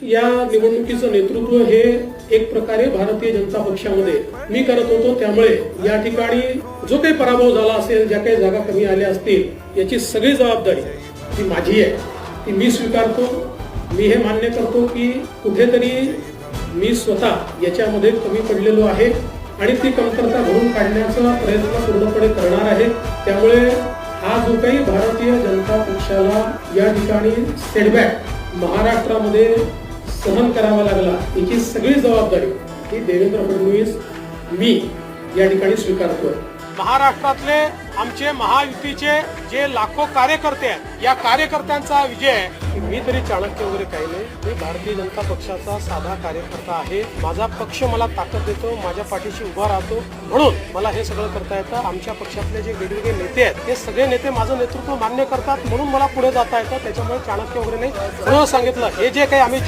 या निवडणुकीचं नेतृत्व हे एक प्रकारे भारतीय जनता पक्षामध्ये मी करत होतो, त्यामुळे या ठिकाणी जो काही पराभव झाला असेल, ज्या काही जागा कमी आल्या असतील, याची सगळी जबाबदारी ती माझी आहे, ती मी स्वीकारतो। मी हे मान्य करतो की कुठेतरी मी स्वतः याच्यामध्ये कमी पडलेलो आहे आणि ती कमतरता भरून काढण्याचा प्रयत्न पूर्णपणे करणार आहे। त्यामुळे हा जो काही भारतीय जनता पक्षाला या ठिकाणी सेटबॅक महाराष्ट्रामध्ये सहन करावा लागला, याची सगळी जबाबदारी ही देवेंद्र फडणवीस मी या ठिकाणी स्वीकारतोय। महाराष्ट्रातले आमचे महायुतीचे जे लाखो कार्यकर्ते आहेत, या कार्यकर्त्यांचा विजय। मी तरी चाणक्य वगैरे काही नाही, मी भारतीय जनता पक्षाचा साधा कार्यकर्ता आहे। माझा पक्ष मला ताकद देतो, माझ्या पाठीशी उभा राहतो, म्हणून मला हे सगळं करता येतं। आमच्या पक्षातले जे वेगवेगळे नेते आहेत, हे सगळे नेते माझं नेतृत्व मान्य करतात, म्हणून मला पुढे जाता येतं। त्याच्यामुळे चाणक्य वगैरे नाही, खरं सांगितलं, हे जे काही आम्ही